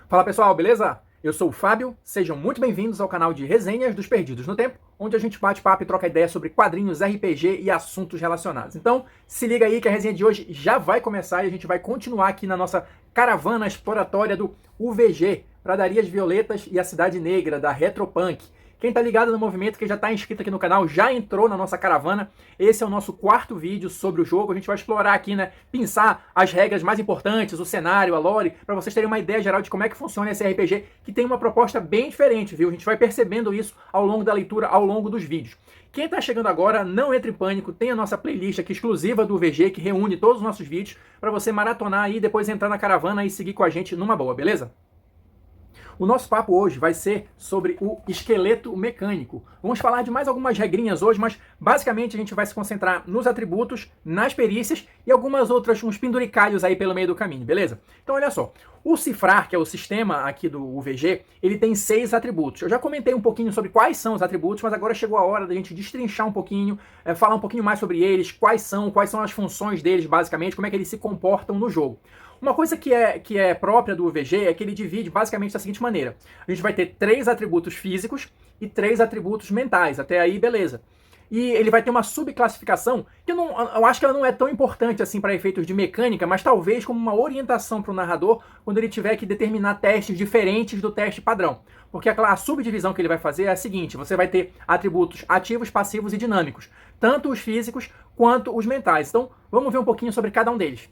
Fala pessoal, beleza? Eu sou o Fábio, sejam muito bem-vindos ao canal de Resenhas dos Perdidos no Tempo, onde a gente bate papo e troca ideia sobre quadrinhos, RPG e assuntos relacionados. Então, se liga aí que a resenha de hoje já vai começar e a gente vai continuar aqui na nossa caravana exploratória do UVG, Pradarias Violetas e a Cidade Negra, da Retropunk. Quem tá ligado no movimento, que já tá inscrito aqui no canal, já entrou na nossa caravana. Esse é o nosso quarto vídeo sobre o jogo. A gente vai explorar aqui, né, pensar as regras mais importantes, o cenário, a lore, para vocês terem uma ideia geral de como é que funciona esse RPG, que tem uma proposta bem diferente, viu? A gente vai percebendo isso ao longo da leitura, ao longo dos vídeos. Quem tá chegando agora, não entre em pânico, tem a nossa playlist aqui exclusiva do UVG, que reúne todos os nossos vídeos, para você maratonar aí, depois entrar na caravana e seguir com a gente numa boa, beleza? O nosso papo hoje vai ser sobre o esqueleto mecânico. Vamos falar de mais algumas regrinhas hoje, mas basicamente a gente vai se concentrar nos atributos, nas perícias e algumas outras, uns penduricalhos aí pelo meio do caminho, beleza? Então olha só, o Cifrar, que é o sistema aqui do UVG, ele tem 6 atributos. Eu já comentei um pouquinho sobre quais são os atributos, mas agora chegou a hora da gente destrinchar um pouquinho, falar um pouquinho mais sobre eles, quais são as funções deles basicamente, como é que eles se comportam no jogo. Uma coisa que é própria do UVG é que ele divide basicamente da seguinte maneira. A gente vai ter 3 atributos físicos e 3 atributos mentais. Até aí, beleza. E ele vai ter uma subclassificação que eu acho que ela não é tão importante assim para efeitos de mecânica, mas talvez como uma orientação para o narrador quando ele tiver que determinar testes diferentes do teste padrão. Porque a subdivisão que ele vai fazer é a seguinte: você vai ter atributos ativos, passivos e dinâmicos, tanto os físicos quanto os mentais. Então, vamos ver um pouquinho sobre cada um deles.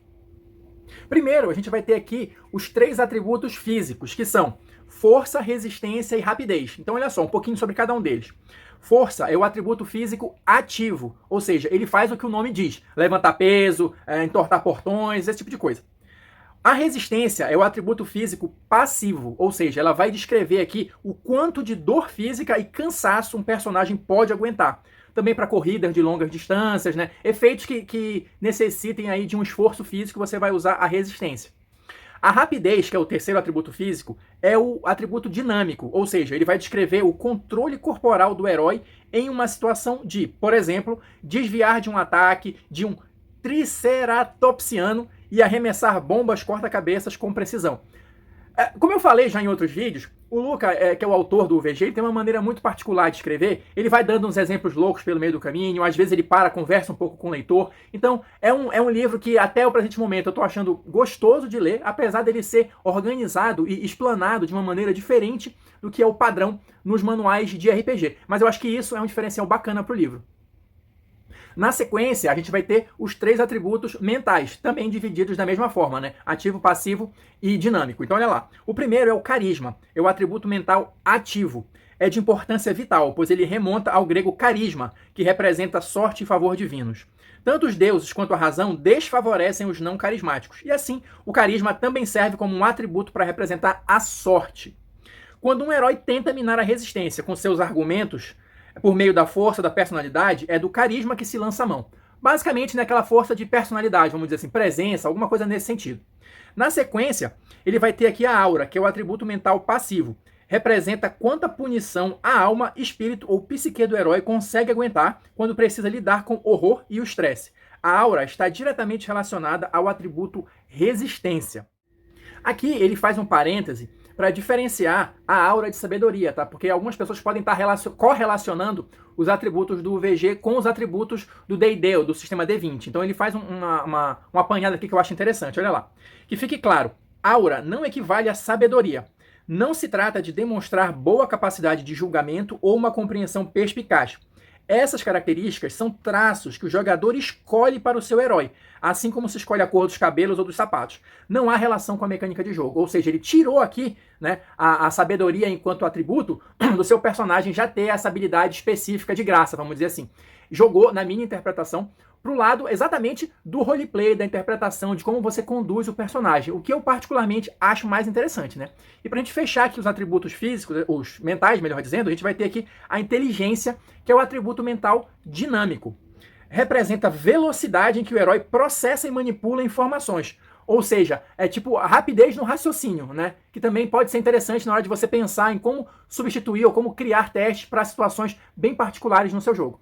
Primeiro, a gente vai ter aqui os 3 atributos físicos, que são força, resistência e rapidez. Então, olha só, um pouquinho sobre cada um deles. Força é o atributo físico ativo, ou seja, ele faz o que o nome diz: levantar peso, entortar portões, esse tipo de coisa. A resistência é o atributo físico passivo, ou seja, ela vai descrever aqui o quanto de dor física e cansaço um personagem pode aguentar. Também para corridas de longas distâncias, né? Efeitos que necessitem aí de um esforço físico, você vai usar a resistência. A rapidez, que é o terceiro atributo físico, é o atributo dinâmico, ou seja, ele vai descrever o controle corporal do herói em uma situação de, por exemplo, desviar de um ataque de um triceratopsiano e arremessar bombas corta-cabeças com precisão. Como eu falei já em outros vídeos, o Luca, que é o autor do UVG, ele tem uma maneira muito particular de escrever. Ele vai dando uns exemplos loucos pelo meio do caminho, às vezes ele conversa um pouco com o leitor. Então, é um livro que até o presente momento eu estou achando gostoso de ler, apesar dele ser organizado e explanado de uma maneira diferente do que é o padrão nos manuais de RPG. Mas eu acho que isso é um diferencial bacana para o livro. Na sequência, a gente vai ter os 3 atributos mentais, também divididos da mesma forma, né? Ativo, passivo e dinâmico. Então, olha lá. O primeiro é o carisma, é o atributo mental ativo. É de importância vital, pois ele remonta ao grego carisma, que representa sorte e favor divinos. Tanto os deuses quanto a razão desfavorecem os não carismáticos. E assim, o carisma também serve como um atributo para representar a sorte. Quando um herói tenta minar a resistência com seus argumentos, por meio da força da personalidade, é do carisma que se lança a mão. Basicamente, naquela força de personalidade, vamos dizer assim, presença, alguma coisa nesse sentido. Na sequência, ele vai ter aqui a aura, que é o atributo mental passivo. Representa quanta punição a alma, espírito ou psique do herói consegue aguentar quando precisa lidar com o horror e o estresse. A aura está diretamente relacionada ao atributo resistência. Aqui ele faz um parêntese para diferenciar a aura de sabedoria, tá? Porque algumas pessoas podem estar correlacionando os atributos do UVG com os atributos do D&D, ou do sistema D20. Então ele faz uma apanhada aqui que eu acho interessante, olha lá. Que fique claro, aura não equivale a sabedoria. Não se trata de demonstrar boa capacidade de julgamento ou uma compreensão perspicaz. Essas características são traços que o jogador escolhe para o seu herói, assim como se escolhe a cor dos cabelos ou dos sapatos. Não há relação com a mecânica de jogo, ou seja, ele tirou aqui, né, a sabedoria enquanto atributo do seu personagem já ter essa habilidade específica de graça, vamos dizer assim. Jogou, na minha interpretação, para o lado exatamente do roleplay, da interpretação, de como você conduz o personagem, o que eu particularmente acho mais interessante, né? E para a gente fechar aqui os atributos físicos, os mentais, melhor dizendo, a gente vai ter aqui a inteligência, que é o atributo mental dinâmico. Representa a velocidade em que o herói processa e manipula informações. Ou seja, é tipo a rapidez no raciocínio, né? Que também pode ser interessante na hora de você pensar em como substituir ou como criar testes para situações bem particulares no seu jogo.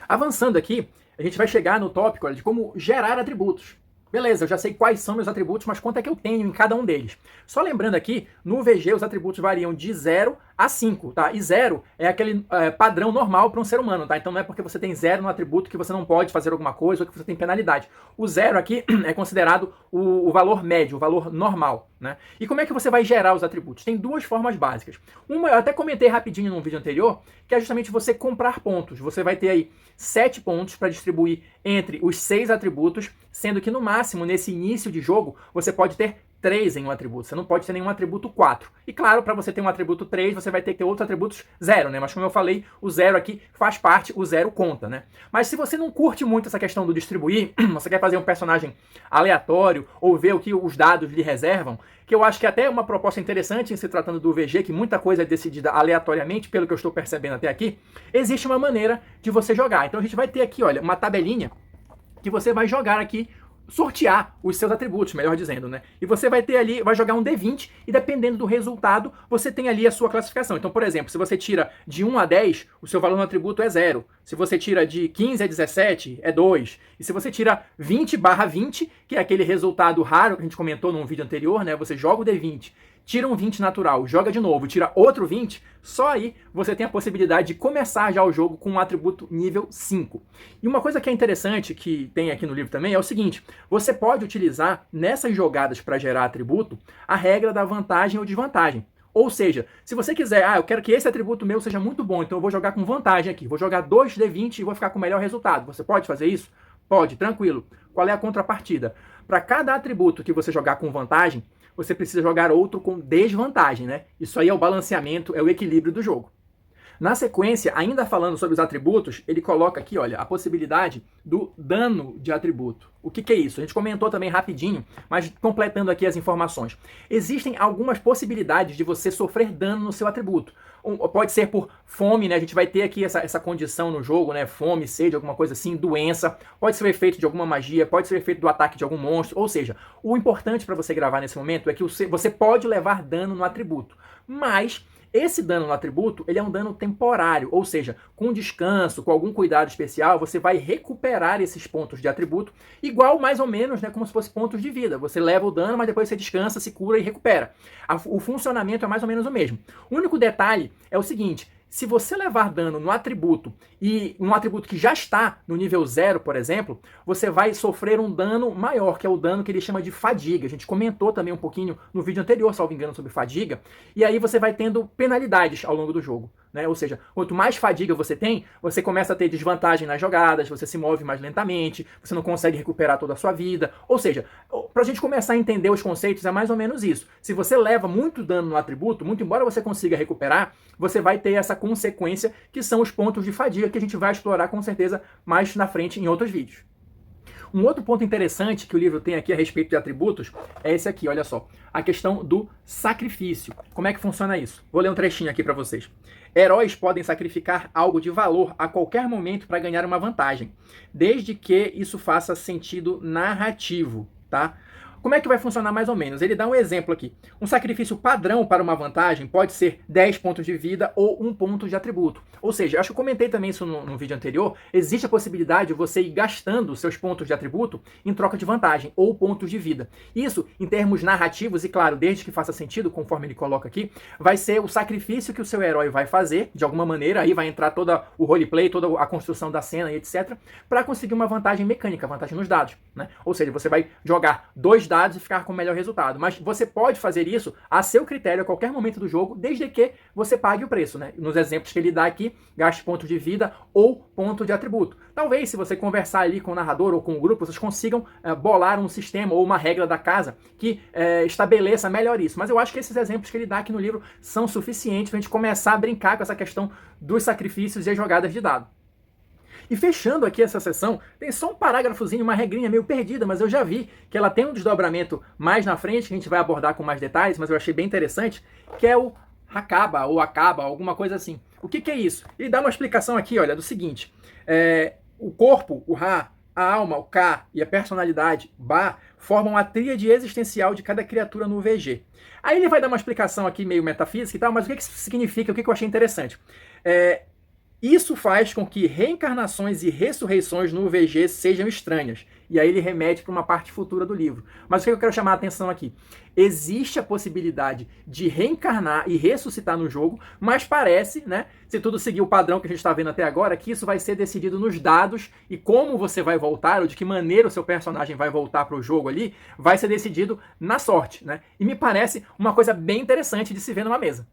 Avançando aqui, a gente vai chegar no tópico de como gerar atributos. Beleza, eu já sei quais são meus atributos, mas quanto é que eu tenho em cada um deles. Só lembrando aqui, no VG os atributos variam de 0 a 5, tá? E 0 é aquele padrão normal para um ser humano, tá? Então não é porque você tem 0 no atributo que você não pode fazer alguma coisa ou que você tem penalidade. O 0 aqui é considerado o valor médio, o valor normal, né? E como é que você vai gerar os atributos? Tem duas formas básicas. Uma, eu até comentei rapidinho num vídeo anterior, que é justamente você comprar pontos. Você vai ter aí 7 pontos para distribuir entre os 6 atributos, sendo que no máximo, nesse início de jogo, você pode ter 3 em um atributo. Você não pode ter nenhum atributo 4. E claro, para você ter um atributo 3, você vai ter que ter outros atributos 0, né? Mas como eu falei, o 0 aqui faz parte, o 0 conta, né? Mas se você não curte muito essa questão do distribuir, você quer fazer um personagem aleatório ou ver o que os dados lhe reservam, que eu acho que até é uma proposta interessante em se tratando do VG, que muita coisa é decidida aleatoriamente, pelo que eu estou percebendo até aqui, existe uma maneira de você jogar. Então a gente vai ter aqui, olha, uma tabelinha que você vai jogar aqui, sortear os seus atributos, melhor dizendo, né? E você vai ter ali, vai jogar um D20 e dependendo do resultado, você tem ali a sua classificação. Então, por exemplo, se você tira de 1 a 10, o seu valor no atributo é 0. Se você tira de 15 a 17, é 2. E se você tira 20/20, que é aquele resultado raro que a gente comentou num vídeo anterior, né? Você joga o D20, tira um 20 natural, joga de novo, tira outro 20, só aí você tem a possibilidade de começar já o jogo com um atributo nível 5. E uma coisa que é interessante, que tem aqui no livro também, é o seguinte: você pode utilizar nessas jogadas para gerar atributo a regra da vantagem ou desvantagem. Ou seja, se você quiser, eu quero que esse atributo meu seja muito bom, então eu vou jogar com vantagem aqui, vou jogar 2d20 e vou ficar com o melhor resultado. Você pode fazer isso? Pode, tranquilo. Qual é a contrapartida? Para cada atributo que você jogar com vantagem, você precisa jogar outro com desvantagem, né? Isso aí é o balanceamento, é o equilíbrio do jogo. Na sequência, ainda falando sobre os atributos, ele coloca aqui, olha, a possibilidade do dano de atributo. O que é isso? A gente comentou também rapidinho, mas completando aqui as informações. Existem algumas possibilidades de você sofrer dano no seu atributo. Pode ser por fome, né? A gente vai ter aqui essa condição no jogo, né? Fome, sede, alguma coisa assim, doença. Pode ser o efeito de alguma magia, pode ser o efeito do ataque de algum monstro. Ou seja, o importante para você gravar nesse momento é que você pode levar dano no atributo. Mas esse dano no atributo, ele é um dano temporário, ou seja, com descanso, com algum cuidado especial, você vai recuperar esses pontos de atributo, igual mais ou menos, né, como se fosse pontos de vida. Você leva o dano, mas depois você descansa, se cura e recupera. O funcionamento é mais ou menos o mesmo. O único detalhe é o seguinte: se você levar dano no atributo, e um atributo que já está no nível 0, por exemplo, você vai sofrer um dano maior, que é o dano que ele chama de fadiga. A gente comentou também um pouquinho no vídeo anterior, salvo engano, sobre fadiga. E aí você vai tendo penalidades ao longo do jogo, né? Ou seja, quanto mais fadiga você tem, você começa a ter desvantagem nas jogadas, você se move mais lentamente, você não consegue recuperar toda a sua vida. Ou seja, pra gente começar a entender os conceitos, é mais ou menos isso. Se você leva muito dano no atributo, muito embora você consiga recuperar, você vai ter essa consequência, que são os pontos de fadiga, que a gente vai explorar com certeza mais na frente em outros vídeos. Um outro ponto interessante que o livro tem aqui a respeito de atributos é esse aqui, olha só. A questão do sacrifício. Como é que funciona isso? Vou ler um trechinho aqui para vocês. Heróis podem sacrificar algo de valor a qualquer momento para ganhar uma vantagem, desde que isso faça sentido narrativo, tá? Como é que vai funcionar mais ou menos? Ele dá um exemplo aqui. Um sacrifício padrão para uma vantagem pode ser 10 pontos de vida ou 1 ponto de atributo. Ou seja, acho que eu comentei também isso no vídeo anterior, existe a possibilidade de você ir gastando seus pontos de atributo em troca de vantagem ou pontos de vida. Isso, em termos narrativos, e claro, desde que faça sentido, conforme ele coloca aqui, vai ser o sacrifício que o seu herói vai fazer, de alguma maneira, aí vai entrar todo o roleplay, toda a construção da cena e etc, para conseguir uma vantagem mecânica, vantagem nos dados, né? Ou seja, você vai jogar 2 dados e ficar com o melhor resultado. Mas você pode fazer isso a seu critério a qualquer momento do jogo, desde que você pague o preço, né? Nos exemplos que ele dá aqui, gaste ponto de vida ou ponto de atributo. Talvez, se você conversar ali com o narrador ou com o grupo, vocês consigam bolar um sistema ou uma regra da casa que estabeleça melhor isso. Mas eu acho que esses exemplos que ele dá aqui no livro são suficientes para a gente começar a brincar com essa questão dos sacrifícios e as jogadas de dado. E fechando aqui essa sessão, tem só um parágrafozinho, uma regrinha meio perdida, mas eu já vi que ela tem um desdobramento mais na frente, que a gente vai abordar com mais detalhes, mas eu achei bem interessante, que é o Hakaba, ou Acaba, alguma coisa assim. O que é isso? Ele dá uma explicação aqui, olha, do seguinte, o corpo, o Ha, a alma, o Ka, e a personalidade, Ba, formam a tríade existencial de cada criatura no VG. Aí ele vai dar uma explicação aqui meio metafísica e tal, mas o que isso significa, o que eu achei interessante? Isso faz com que reencarnações e ressurreições no VG sejam estranhas. E aí ele remete para uma parte futura do livro. Mas o que eu quero chamar a atenção aqui? Existe a possibilidade de reencarnar e ressuscitar no jogo, mas parece, né, se tudo seguir o padrão que a gente está vendo até agora, que isso vai ser decidido nos dados e como você vai voltar, ou de que maneira o seu personagem vai voltar para o jogo ali, vai ser decidido na sorte, né? E me parece uma coisa bem interessante de se ver numa mesa.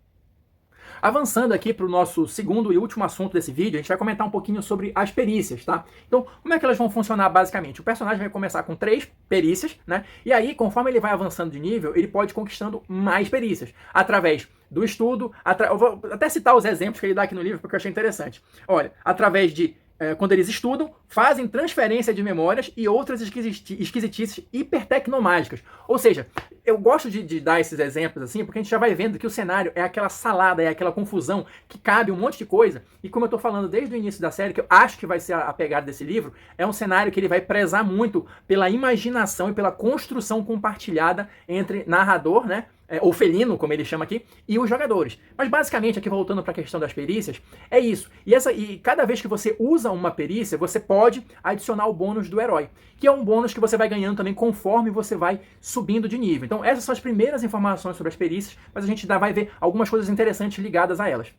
Avançando aqui para o nosso segundo e último assunto desse vídeo, a gente vai comentar um pouquinho sobre as perícias, tá? Então, como é que elas vão funcionar basicamente? O personagem vai começar com 3 perícias, né? E aí, conforme ele vai avançando de nível, ele pode ir conquistando mais perícias, através do estudo, eu vou até citar os exemplos que ele dá aqui no livro, porque eu achei interessante. Olha, através de quando eles estudam, fazem transferência de memórias e outras esquisitices hipertecnomágicas. Ou seja, eu gosto de dar esses exemplos assim, porque a gente já vai vendo que o cenário é aquela salada, é aquela confusão, que cabe um monte de coisa. E como eu estou falando desde o início da série, que eu acho que vai ser a pegada desse livro, é um cenário que ele vai prezar muito pela imaginação e pela construção compartilhada entre narrador, né? Ou felino, como ele chama aqui, e os jogadores. Mas basicamente, aqui voltando para a questão das perícias, é isso. E cada vez que você usa uma perícia, você pode adicionar o bônus do herói, que é um bônus que você vai ganhando também conforme você vai subindo de nível. Então essas são as primeiras informações sobre as perícias, mas a gente ainda vai ver algumas coisas interessantes ligadas a elas.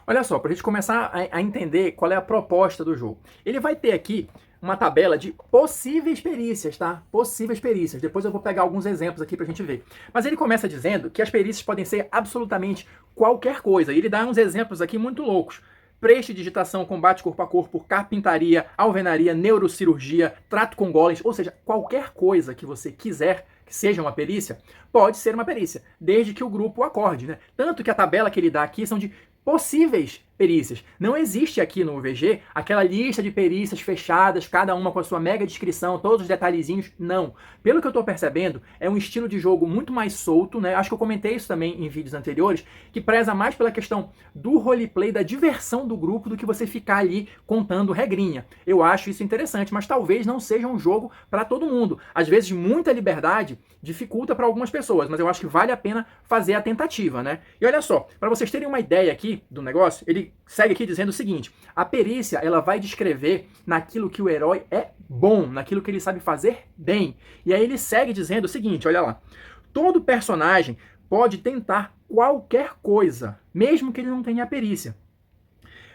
Olha só, para a gente começar a entender qual é a proposta do jogo. Ele vai ter aqui uma tabela de possíveis perícias, tá? Possíveis perícias. Depois eu vou pegar alguns exemplos aqui pra gente ver. Mas ele começa dizendo que as perícias podem ser absolutamente qualquer coisa. E ele dá uns exemplos aqui muito loucos. Prestidigitação, combate corpo a corpo, carpintaria, alvenaria, neurocirurgia, trato com golems, ou seja, qualquer coisa que você quiser que seja uma perícia, pode ser uma perícia, desde que o grupo acorde, né? Tanto que a tabela que ele dá aqui são de possíveis perícias. Não existe aqui no VG aquela lista de perícias fechadas, cada uma com a sua mega descrição, todos os detalhezinhos, não. Pelo que eu estou percebendo, é um estilo de jogo muito mais solto, né? Acho que eu comentei isso também em vídeos anteriores, que preza mais pela questão do roleplay, da diversão do grupo, do que você ficar ali contando regrinha. Eu acho isso interessante, mas talvez não seja um jogo para todo mundo. Às vezes, muita liberdade dificulta para algumas pessoas, mas eu acho que vale a pena fazer a tentativa, né? E olha só, para vocês terem uma ideia aqui do negócio, ele segue aqui dizendo o seguinte: a perícia, ela vai descrever naquilo que o herói é bom, naquilo que ele sabe fazer bem. E aí ele segue dizendo o seguinte, olha lá: todo personagem pode tentar qualquer coisa, mesmo que ele não tenha a perícia,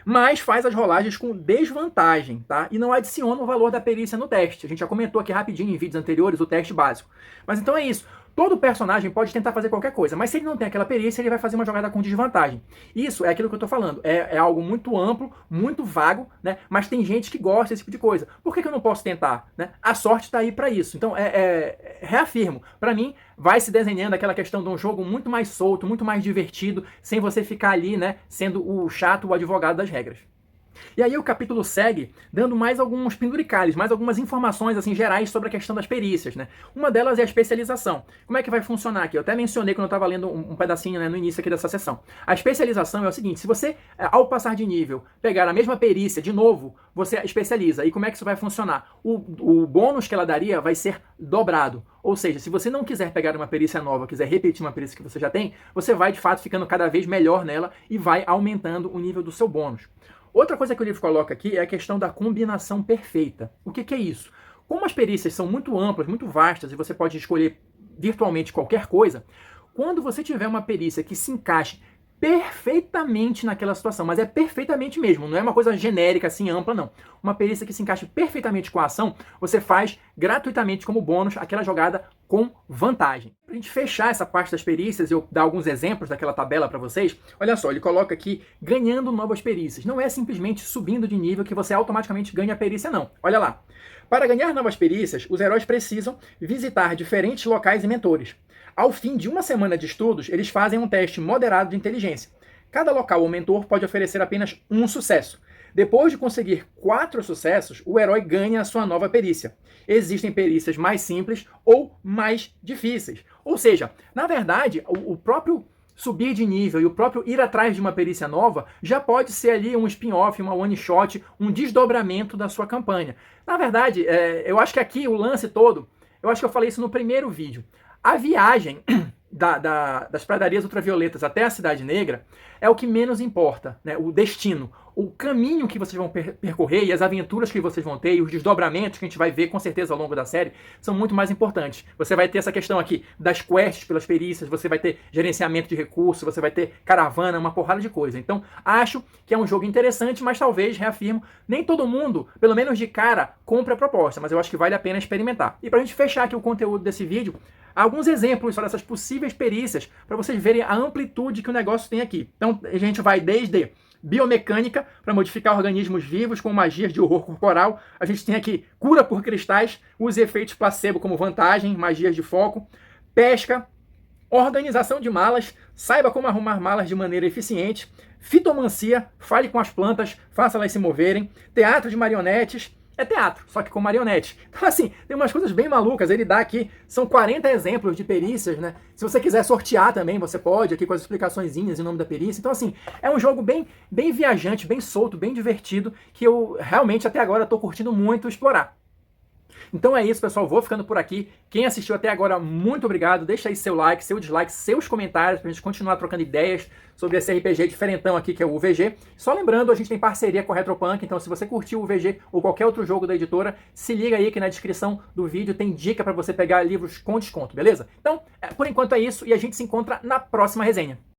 mas faz as rolagens com desvantagem, tá? E não adiciona o valor da perícia no teste. A gente já comentou aqui rapidinho em vídeos anteriores o teste básico. Mas então é isso. Todo personagem pode tentar fazer qualquer coisa, mas se ele não tem aquela perícia, ele vai fazer uma jogada com desvantagem. Isso é aquilo que eu tô falando. É algo muito amplo, muito vago, né? Mas tem gente que gosta desse tipo de coisa. Por que eu não posso tentar, né? A sorte tá aí para isso. Então, reafirmo, para mim, vai se desenhando aquela questão de um jogo muito mais solto, muito mais divertido, sem você ficar ali, né, sendo o chato, o advogado das regras. E aí o capítulo segue dando mais alguns penduricalhos, mais algumas informações assim gerais sobre a questão das perícias, né? Uma delas é a especialização. Como é que vai funcionar aqui? Eu até mencionei quando eu estava lendo um pedacinho, né, no início aqui dessa sessão. A especialização é o seguinte: se você, ao passar de nível, pegar a mesma perícia de novo, você especializa. E como é que isso vai funcionar? O bônus que ela daria vai ser dobrado. Ou seja, se você não quiser pegar uma perícia nova, quiser repetir uma perícia que você já tem, você vai de fato ficando cada vez melhor nela e vai aumentando o nível do seu bônus. Outra coisa que o livro coloca aqui é a questão da combinação perfeita. O que é isso? Como as perícias são muito amplas, muito vastas, e você pode escolher virtualmente qualquer coisa, quando você tiver uma perícia que se encaixe perfeitamente naquela situação, mas é perfeitamente mesmo, não é uma coisa genérica assim, ampla, não. Uma perícia que se encaixe perfeitamente com a ação, você faz gratuitamente como bônus aquela jogada com vantagem. Pra gente fechar essa parte das perícias, eu dar alguns exemplos daquela tabela para vocês. Olha só, ele coloca aqui ganhando novas perícias. Não é simplesmente subindo de nível que você automaticamente ganha a perícia, não. Olha lá. Para ganhar novas perícias, os heróis precisam visitar diferentes locais e mentores. Ao fim de uma semana de estudos, eles fazem um teste moderado de inteligência. Cada local ou mentor pode oferecer apenas um sucesso. Depois de conseguir 4 sucessos, o herói ganha a sua nova perícia. Existem perícias mais simples ou mais difíceis. Ou seja, na verdade, o próprio subir de nível e o próprio ir atrás de uma perícia nova já pode ser ali um spin-off, uma one-shot, um desdobramento da sua campanha. Na verdade, eu acho que aqui o lance todo, eu acho que eu falei isso no primeiro vídeo. A viagem das pradarias ultravioletas até a Cidade Negra é o que menos importa, né? O destino. o caminho que vocês vão percorrer e as aventuras que vocês vão ter e os desdobramentos que a gente vai ver com certeza ao longo da série são muito mais importantes. Você vai ter essa questão aqui das quests pelas perícias, você vai ter gerenciamento de recursos, você vai ter caravana, uma porrada de coisa. Então, acho que é um jogo interessante, mas talvez, reafirmo, nem todo mundo, pelo menos de cara, compre a proposta, mas eu acho que vale a pena experimentar. E pra gente fechar aqui o conteúdo desse vídeo, alguns exemplos sobre essas possíveis perícias para vocês verem a amplitude que o negócio tem aqui. Então, a gente vai desde biomecânica, para modificar organismos vivos com magias de horror corporal. A gente tem aqui cura por cristais, use efeitos placebo como vantagem, magias de foco, pesca, organização de malas, saiba como arrumar malas de maneira eficiente, fitomancia, fale com as plantas, faça elas se moverem, teatro de marionetes. É teatro, só que com marionete. Então, assim, tem umas coisas bem malucas. Ele dá aqui, são 40 exemplos de perícias, né? Se você quiser sortear também, você pode, aqui com as explicaçõezinhas em nome da perícia. Então, assim, é um jogo bem viajante, bem solto, bem divertido, que eu realmente até agora estou curtindo muito explorar. Então é isso, pessoal. Vou ficando por aqui. Quem assistiu até agora, muito obrigado. Deixa aí seu like, seu dislike, seus comentários pra gente continuar trocando ideias sobre esse RPG diferentão aqui que é o UVG. Só lembrando, a gente tem parceria com a Retropunk, então se você curtiu o UVG ou qualquer outro jogo da editora, se liga aí que na descrição do vídeo tem dica pra você pegar livros com desconto, beleza? Então, por enquanto é isso e a gente se encontra na próxima resenha.